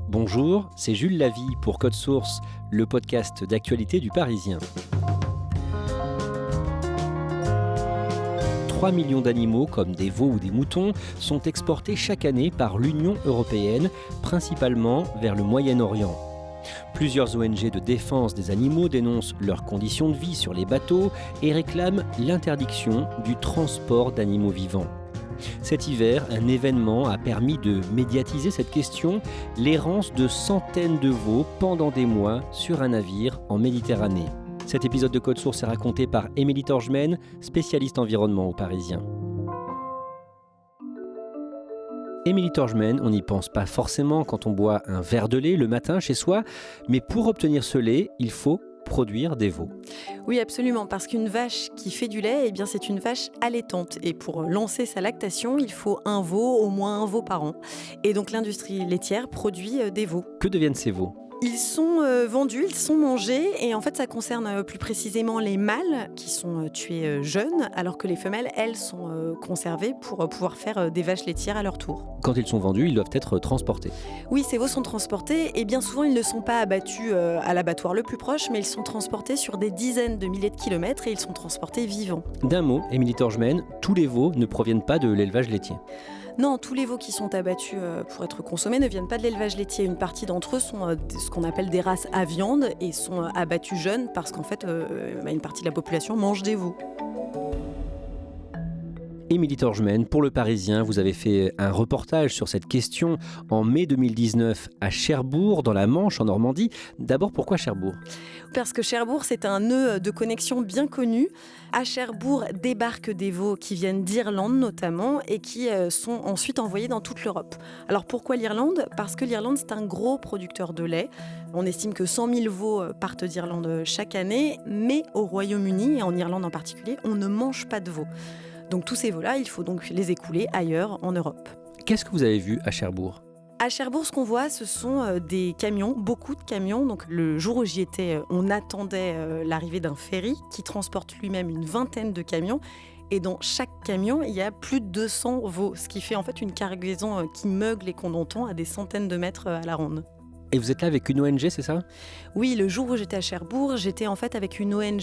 Bonjour, c'est Jules Lavie pour Code Source, le podcast d'actualité du Parisien. 3 millions d'animaux, comme des veaux ou des moutons, sont exportés chaque année par l'Union européenne, principalement vers le Moyen-Orient. Plusieurs ONG de défense des animaux dénoncent leurs conditions de vie sur les bateaux et réclament l'interdiction du transport d'animaux vivants. Cet hiver, un événement a permis de médiatiser cette question, l'errance de centaines de veaux pendant des mois sur un navire en Méditerranée. Cet épisode de Code Source est raconté par Émilie Torgemène, spécialiste environnement au Parisien. Émilie Torgemène, on n'y pense pas forcément quand on boit un verre de lait le matin chez soi, mais pour obtenir ce lait, il faut produire des veaux. Oui, absolument, parce qu'une vache qui fait du lait, c'est une vache allaitante. Et pour lancer sa lactation, il faut un veau, au moins un veau par an. Et donc l'industrie laitière produit des veaux. Que deviennent ces veaux ? Ils sont vendus, ils sont mangés et en fait ça concerne plus précisément les mâles qui sont tués jeunes alors que les femelles, elles, sont conservées pour pouvoir faire des vaches laitières à leur tour. Quand ils sont vendus, ils doivent être transportés. Oui, ces veaux sont transportés et bien souvent ils ne sont pas abattus à l'abattoir le plus proche mais ils sont transportés sur des dizaines de milliers de kilomètres et ils sont transportés vivants. D'un mot, Émilie Torgemène, tous les veaux ne proviennent pas de l'élevage laitier. Non, tous les veaux qui sont abattus pour être consommés ne viennent pas de l'élevage laitier. Une partie d'entre eux sont ce qu'on appelle des races à viande et sont abattus jeunes parce qu'en fait, une partie de la population mange des veaux. Émilie Torgemène, pour Le Parisien, vous avez fait un reportage sur cette question en mai 2019 à Cherbourg, dans la Manche, en Normandie. D'abord, pourquoi Cherbourg ? Parce que Cherbourg, c'est un nœud de connexion bien connu. À Cherbourg débarquent des veaux qui viennent d'Irlande notamment et qui sont ensuite envoyés dans toute l'Europe. Alors pourquoi l'Irlande ? Parce que l'Irlande, c'est un gros producteur de lait. On estime que 100 000 veaux partent d'Irlande chaque année, mais au Royaume-Uni, et en Irlande en particulier, on ne mange pas de veaux. Donc tous ces veaux-là, il faut donc les écouler ailleurs en Europe. Qu'est-ce que vous avez vu à Cherbourg ? À Cherbourg, ce qu'on voit, ce sont des camions, beaucoup de camions. Donc le jour où j'y étais, on attendait l'arrivée d'un ferry qui transporte lui-même une vingtaine de camions. Et dans chaque camion, il y a plus de 200 veaux, ce qui fait en fait une cargaison qui meugle et qu'on entend à des centaines de mètres à la ronde. Et vous êtes là avec une ONG, c'est ça ? Oui, le jour où j'étais à Cherbourg, j'étais en fait avec une ONG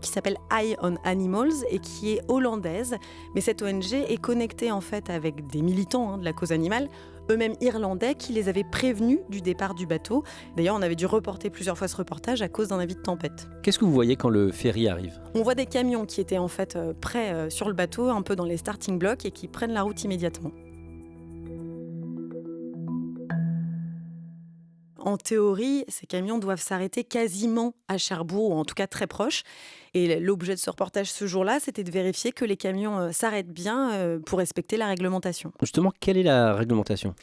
qui s'appelle Eye on Animals et qui est hollandaise. Mais cette ONG est connectée en fait avec des militants de la cause animale, eux-mêmes irlandais, qui les avaient prévenus du départ du bateau. D'ailleurs, on avait dû reporter plusieurs fois ce reportage à cause d'un avis de tempête. Qu'est-ce que vous voyez quand le ferry arrive ? On voit des camions qui étaient en fait prêts sur le bateau, un peu dans les starting blocks et qui prennent la route immédiatement. En théorie, ces camions doivent s'arrêter quasiment à Cherbourg, ou en tout cas très proche. Et l'objet de ce reportage ce jour-là, c'était de vérifier que les camions s'arrêtent bien pour respecter la réglementation. Justement, quelle est la réglementation ?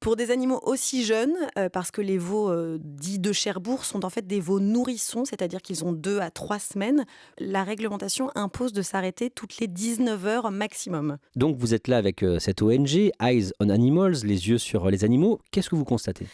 Pour des animaux aussi jeunes, parce que les veaux dits de Cherbourg sont en fait des veaux nourrissons, c'est-à-dire qu'ils ont 2 à 3 semaines, la réglementation impose de s'arrêter toutes les 19 heures maximum. Donc vous êtes là avec cette ONG, Eyes on Animals, les yeux sur les animaux. Qu'est-ce que vous constatez ?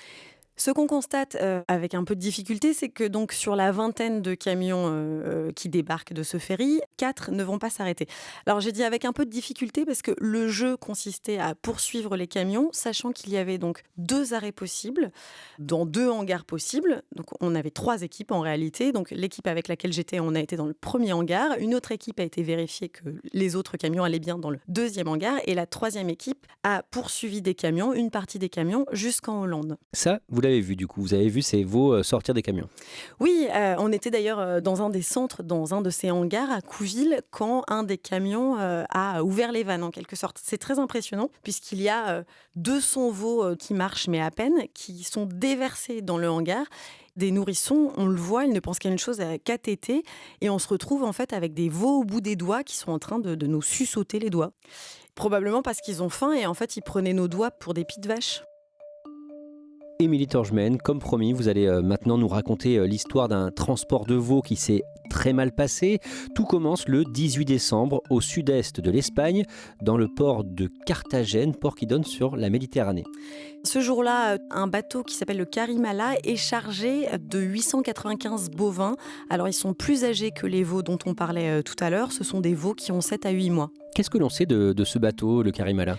Ce qu'on constate avec un peu de difficulté, c'est que donc sur la vingtaine de camions qui débarquent de ce ferry, 4 ne vont pas s'arrêter. Alors j'ai dit avec un peu de difficulté parce que le jeu consistait à poursuivre les camions, sachant qu'il y avait donc 2 arrêts possibles, dans 2 hangars possibles. Donc on avait 3 équipes en réalité. Donc l'équipe avec laquelle j'étais, on a été dans le premier hangar. Une autre équipe a été vérifier que les autres camions allaient bien dans le deuxième hangar. Et la troisième équipe a poursuivi des camions, une partie des camions, jusqu'en Hollande. Ça, vous l'avez vu du coup, vous avez vu ces veaux sortir des camions. Oui, on était d'ailleurs dans un des centres, dans un de ces hangars à Couville, quand un des camions a ouvert les vannes en quelque sorte. C'est très impressionnant puisqu'il y a 200 veaux qui marchent mais à peine, qui sont déversés dans le hangar. Des nourrissons, on le voit, ils ne pensent qu'à une chose, qu'à téter, et on se retrouve en fait avec des veaux au bout des doigts qui sont en train de nous suçoter les doigts. Probablement parce qu'ils ont faim et en fait ils prenaient nos doigts pour des pieds de vache. Émilie Torgemène, comme promis, vous allez maintenant nous raconter l'histoire d'un transport de veaux qui s'est très mal passé. Tout commence le 18 décembre au sud-est de l'Espagne, dans le port de Carthagène, port qui donne sur la Méditerranée. Ce jour-là, un bateau qui s'appelle le Karimala est chargé de 895 bovins. Alors ils sont plus âgés que les veaux dont on parlait tout à l'heure. Ce sont des veaux qui ont 7 à 8 mois. Qu'est-ce que l'on sait de ce bateau, le Karimala ?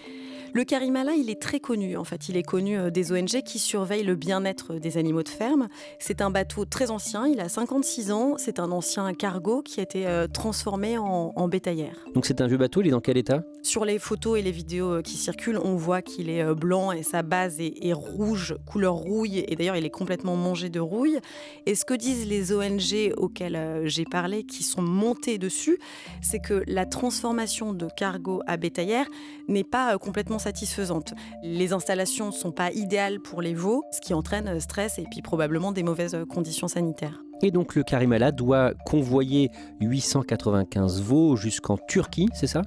Le Carimala, il est très connu. En fait, il est connu des ONG qui surveillent le bien-être des animaux de ferme. C'est un bateau très ancien, il a 56 ans. C'est un ancien cargo qui a été transformé en bétaillère. Donc c'est un vieux bateau, il est dans quel état ? Sur les photos et les vidéos qui circulent, on voit qu'il est blanc et sa base est rouge, couleur rouille. Et d'ailleurs, il est complètement mangé de rouille. Et ce que disent les ONG auxquelles j'ai parlé, qui sont montées dessus, c'est que la transformation de cargo à bétaillère n'est pas complètement satisfaisante. Les installations ne sont pas idéales pour les veaux, ce qui entraîne stress et puis probablement des mauvaises conditions sanitaires. Et donc le Carimala doit convoyer 895 veaux jusqu'en Turquie, c'est ça ?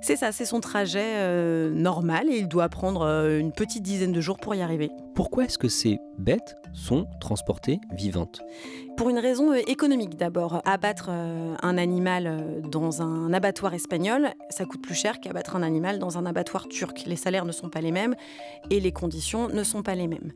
C'est ça, c'est son trajet normal et il doit prendre une petite dizaine de jours pour y arriver. Pourquoi est-ce que ces bêtes sont transportées vivantes ? Pour une raison économique d'abord. Abattre un animal dans un abattoir espagnol, ça coûte plus cher qu'abattre un animal dans un abattoir turc. Les salaires ne sont pas les mêmes et les conditions ne sont pas les mêmes.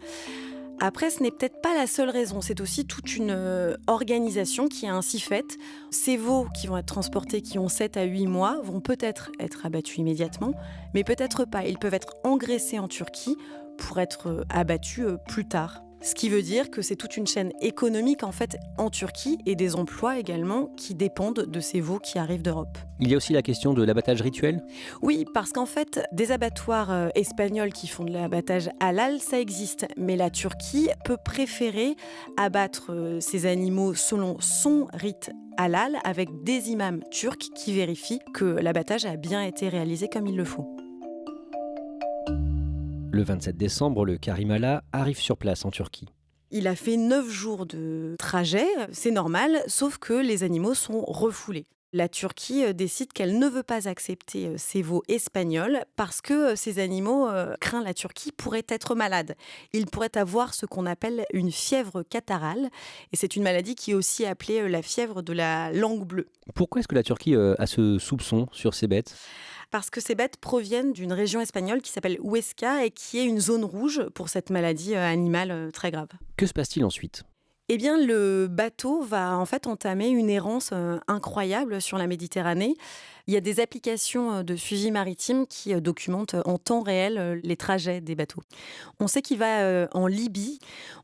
Après, ce n'est peut-être pas la seule raison, c'est aussi toute une organisation qui est ainsi faite. Ces veaux qui vont être transportés, qui ont 7 à 8 mois, vont peut-être être abattus immédiatement, mais peut-être pas. Ils peuvent être engraissés en Turquie pour être abattus plus tard. Ce qui veut dire que c'est toute une chaîne économique en fait en Turquie et des emplois également qui dépendent de ces veaux qui arrivent d'Europe. Il y a aussi la question de l'abattage rituel ? Oui, parce qu'en fait, des abattoirs espagnols qui font de l'abattage halal, ça existe. Mais la Turquie peut préférer abattre ces animaux selon son rite halal avec des imams turcs qui vérifient que l'abattage a bien été réalisé comme il le faut. Le 27 décembre, le Carimala arrive sur place en Turquie. Il a fait 9 jours de trajet, c'est normal, sauf que les animaux sont refoulés. La Turquie décide qu'elle ne veut pas accepter ces veaux espagnols parce que ces animaux, craint la Turquie, pourraient être malades. Ils pourraient avoir ce qu'on appelle une fièvre catarrhale. Et c'est une maladie qui est aussi appelée la fièvre de la langue bleue. Pourquoi est-ce que la Turquie a ce soupçon sur ces bêtes ? Parce que ces bêtes proviennent d'une région espagnole qui s'appelle Huesca et qui est une zone rouge pour cette maladie animale très grave. Que se passe-t-il ensuite ? Eh bien, le bateau va en fait entamer une errance incroyable sur la Méditerranée. Il y a des applications de suivi maritime qui documentent en temps réel les trajets des bateaux. On sait qu'il va en Libye.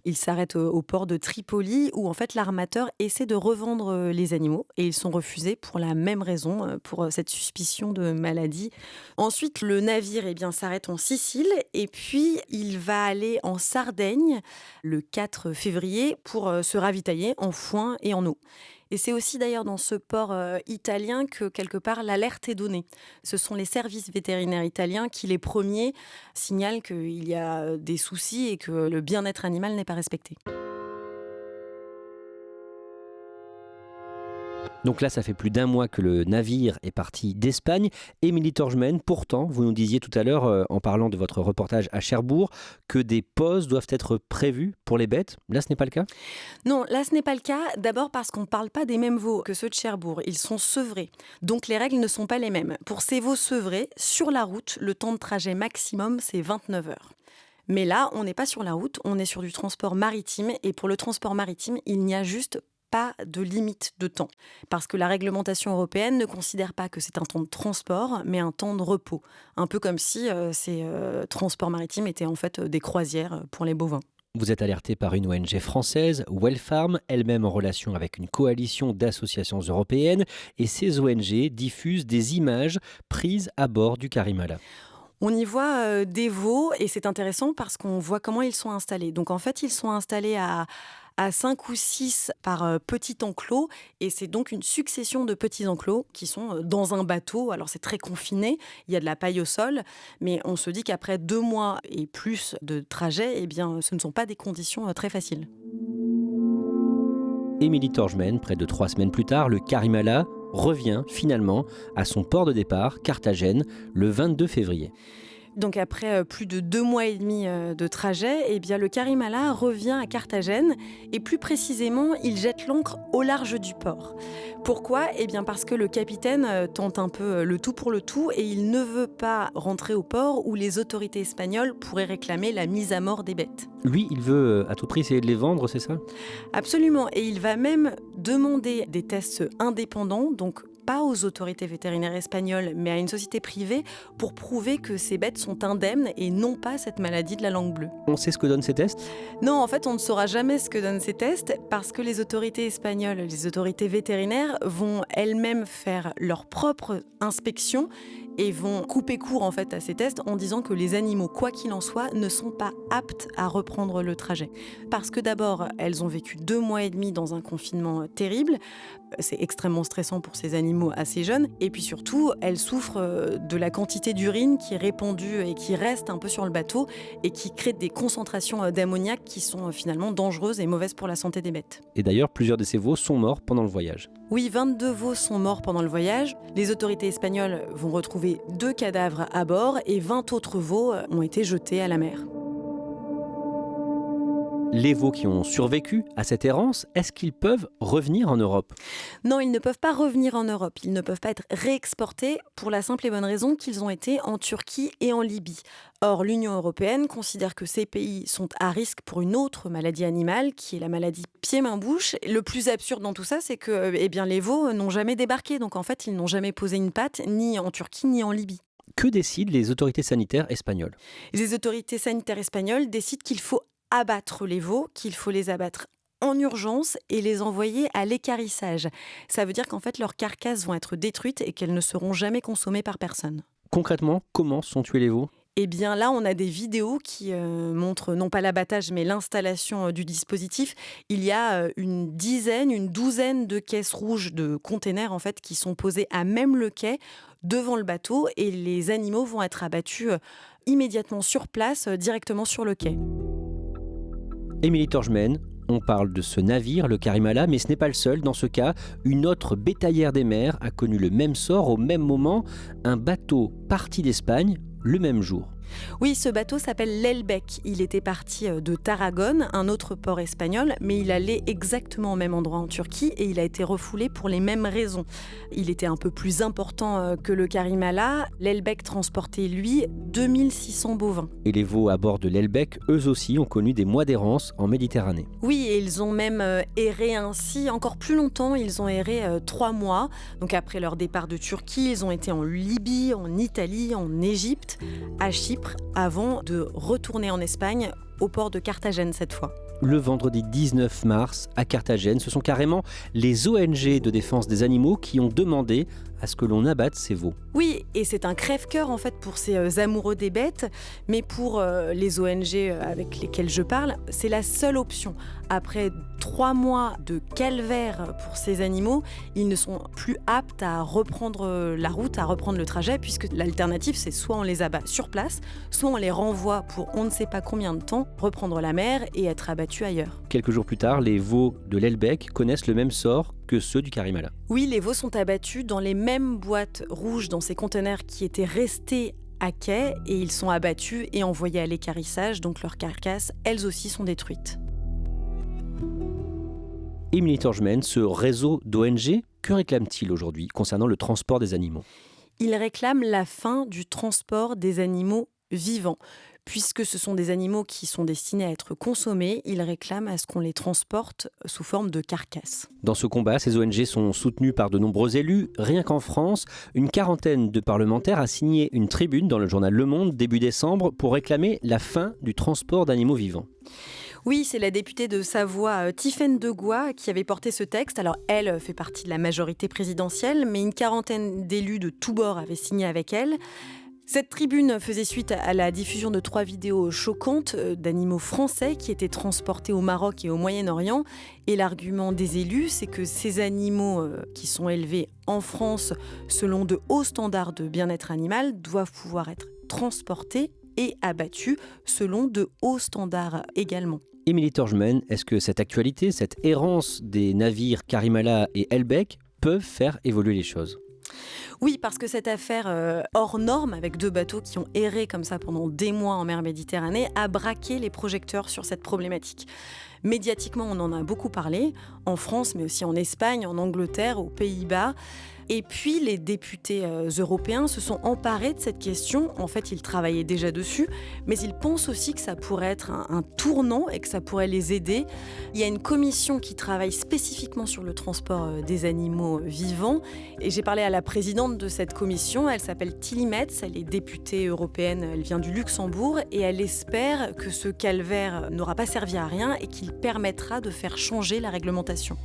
Il s'arrête au port de Tripoli où en fait l'armateur essaie de revendre les animaux et ils sont refusés pour la même raison, pour cette suspicion de maladie. Ensuite, le navire s'arrête en Sicile et puis il va aller en Sardaigne le 4 février pour se ravitailler en foin et en eau. Et c'est aussi d'ailleurs dans ce port italien que quelque part l'alerte est donnée. Ce sont les services vétérinaires italiens qui les premiers signalent qu'il y a des soucis et que le bien-être animal n'est pas respecté. Donc là, ça fait plus d'1 mois que le navire est parti d'Espagne. Émilie Torgemène, pourtant, vous nous disiez tout à l'heure, en parlant de votre reportage à Cherbourg, que des pauses doivent être prévues pour les bêtes. Là, ce n'est pas le cas ? Non, là, ce n'est pas le cas. D'abord parce qu'on ne parle pas des mêmes veaux que ceux de Cherbourg. Ils sont sevrés. Donc, les règles ne sont pas les mêmes. Pour ces veaux sevrés, sur la route, le temps de trajet maximum, c'est 29 heures. Mais là, on n'est pas sur la route, on est sur du transport maritime. Et pour le transport maritime, il n'y a juste pas de limite de temps. Parce que la réglementation européenne ne considère pas que c'est un temps de transport, mais un temps de repos. Un peu comme si ces transports maritimes étaient en fait des croisières pour les bovins. Vous êtes alerté par une ONG française, Wellfarm, elle-même en relation avec une coalition d'associations européennes. Et ces ONG diffusent des images prises à bord du Carimala. On y voit des veaux et c'est intéressant parce qu'on voit comment ils sont installés. Donc en fait, ils sont installés à 5 ou 6 par petit enclos et c'est donc une succession de petits enclos qui sont dans un bateau. Alors c'est très confiné, il y a de la paille au sol, mais on se dit qu'après 2 mois et plus de trajet, ce ne sont pas des conditions très faciles. Émilie Torgemène, près de 3 semaines plus tard, le Carimala revient finalement à son port de départ, Carthagène, le 22 février. Donc après plus de 2 mois et demi de trajet, le Carimala revient à Carthagène et plus précisément, il jette l'ancre au large du port. Pourquoi ? Parce que le capitaine tente un peu le tout pour le tout et il ne veut pas rentrer au port où les autorités espagnoles pourraient réclamer la mise à mort des bêtes. Lui, il veut à tout prix essayer de les vendre, c'est ça ? Absolument, et il va même demander des tests indépendants, donc pas aux autorités vétérinaires espagnoles, mais à une société privée pour prouver que ces bêtes sont indemnes et n'ont pas cette maladie de la langue bleue. On sait ce que donnent ces tests ? Non, en fait, on ne saura jamais ce que donnent ces tests parce que les autorités espagnoles, les autorités vétérinaires vont elles-mêmes faire leur propre inspection et vont couper court en fait à ces tests en disant que les animaux, quoi qu'il en soit, ne sont pas aptes à reprendre le trajet. Parce que d'abord, elles ont vécu 2 mois et demi dans un confinement terrible. C'est extrêmement stressant pour ces animaux assez jeunes. Et puis surtout, elles souffrent de la quantité d'urine qui est répandue et qui reste un peu sur le bateau et qui crée des concentrations d'ammoniac qui sont finalement dangereuses et mauvaises pour la santé des bêtes. Et d'ailleurs, plusieurs de ces veaux sont morts pendant le voyage. Oui, 22 veaux sont morts pendant le voyage. Les autorités espagnoles vont retrouver 2 cadavres à bord et 20 autres veaux ont été jetés à la mer. Les veaux qui ont survécu à cette errance, est-ce qu'ils peuvent revenir en Europe ? Non, ils ne peuvent pas revenir en Europe. Ils ne peuvent pas être réexportés pour la simple et bonne raison qu'ils ont été en Turquie et en Libye. Or, l'Union européenne considère que ces pays sont à risque pour une autre maladie animale, qui est la maladie pied-main-bouche. Le plus absurde dans tout ça, c'est que les veaux n'ont jamais débarqué. Donc en fait, ils n'ont jamais posé une patte, ni en Turquie, ni en Libye. Que décident les autorités sanitaires espagnoles ? Les autorités sanitaires espagnoles décident qu'il faut abattre les veaux, qu'il faut les abattre en urgence et les envoyer à l'équarrissage. Ça veut dire qu'en fait, leurs carcasses vont être détruites et qu'elles ne seront jamais consommées par personne. Concrètement, comment sont tués les veaux ? Eh bien là, on a des vidéos qui montrent non pas l'abattage, mais l'installation du dispositif. Il y a une douzaine de caisses rouges de containers en fait, qui sont posées à même le quai, devant le bateau, et les animaux vont être abattus immédiatement sur place, directement sur le quai. Émilie Torgemène, on parle de ce navire, le Carimala, mais ce n'est pas le seul. Dans ce cas, une autre bétaillère des mers a connu le même sort au même moment, un bateau parti d'Espagne le même jour. Oui, ce bateau s'appelle l'Elbec. Il était parti de Tarragone, un autre port espagnol, mais il allait exactement au même endroit en Turquie et il a été refoulé pour les mêmes raisons. Il était un peu plus important que le Carimala. L'Elbec transportait, lui, 2600 bovins. Et les veaux à bord de l'Elbec, eux aussi, ont connu des mois d'errance en Méditerranée. Oui, et ils ont même erré ainsi encore plus longtemps. Ils ont erré 3 mois. Donc après leur départ de Turquie, ils ont été en Libye, en Italie, en Égypte, à Chypre, avant de retourner en Espagne, au port de Carthagène cette fois. Le vendredi 19 mars, à Carthagène, ce sont carrément les ONG de défense des animaux qui ont demandé à ce que l'on abatte ces veaux. Oui, et c'est un crève-cœur en fait pour ces amoureux des bêtes, mais pour les ONG avec lesquelles je parle, c'est la seule option. Après 3 mois de calvaire pour ces animaux, ils ne sont plus aptes à reprendre la route, à reprendre le trajet, puisque l'alternative c'est soit on les abat sur place, soit on les renvoie pour on ne sait pas combien de temps, reprendre la mer et être abattus ailleurs. Quelques jours plus tard, les veaux de l'Elbec connaissent le même sort que ceux du Carimala. Oui, les veaux sont abattus dans les mêmes boîtes rouges, dans ces conteneurs qui étaient restés à quai, et ils sont abattus et envoyés à l'équarrissage, donc leurs carcasses, elles aussi, sont détruites. Émilie Torgemène, ce réseau d'ONG, que réclame-t-il aujourd'hui concernant le transport des animaux ? Il réclame la fin du transport des animaux vivants. Puisque ce sont des animaux qui sont destinés à être consommés, ils réclament à ce qu'on les transporte sous forme de carcasses. Dans ce combat, ces ONG sont soutenues par de nombreux élus. Rien qu'en France, une quarantaine de parlementaires a signé une tribune dans le journal Le Monde début décembre pour réclamer la fin du transport d'animaux vivants. Oui, c'est la députée de Savoie, Tiffaine Degois, qui avait porté ce texte. Alors, elle fait partie de la majorité présidentielle, mais une quarantaine d'élus de tous bords avaient signé avec elle. Cette tribune faisait suite à la diffusion de 3 vidéos choquantes d'animaux français qui étaient transportés au Maroc et au Moyen-Orient. Et l'argument des élus, c'est que ces animaux qui sont élevés en France selon de hauts standards de bien-être animal doivent pouvoir être transportés et abattus selon de hauts standards également. Émilie Torgemène, est-ce que cette actualité, cette errance des navires Carimala et Elbec peuvent faire évoluer les choses ? Oui, parce que cette affaire hors norme, avec 2 bateaux qui ont erré comme ça pendant des mois en mer Méditerranée, a braqué les projecteurs sur cette problématique. Médiatiquement, on en a beaucoup parlé, en France, mais aussi en Espagne, en Angleterre, aux Pays-Bas. Et puis, les députés européens se sont emparés de cette question. En fait, ils travaillaient déjà dessus, mais ils pensent aussi que ça pourrait être un tournant et que ça pourrait les aider. Il y a une commission qui travaille spécifiquement sur le transport des animaux vivants. Et j'ai parlé à la présidente de cette commission. Elle s'appelle Tilly Metz. Elle est députée européenne. Elle vient du Luxembourg. Et elle espère que ce calvaire n'aura pas servi à rien et qu'il permettra de faire changer la réglementation.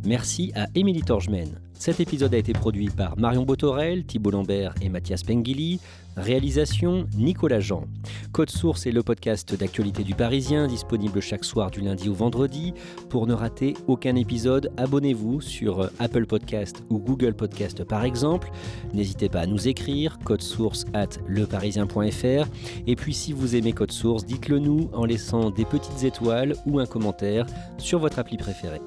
Merci à Émilie Torgemène. Cet épisode a été produit par Marion Botorel, Thibault Lambert et Mathias Pengili. Réalisation Nicolas Jean. Code Source est le podcast d'actualité du Parisien, disponible chaque soir du lundi au vendredi. Pour ne rater aucun épisode, abonnez-vous sur Apple Podcast ou Google Podcast par exemple. N'hésitez pas à nous écrire, codesource@leparisien.fr. Et puis si vous aimez Code Source, dites-le nous en laissant des petites étoiles ou un commentaire sur votre appli préférée.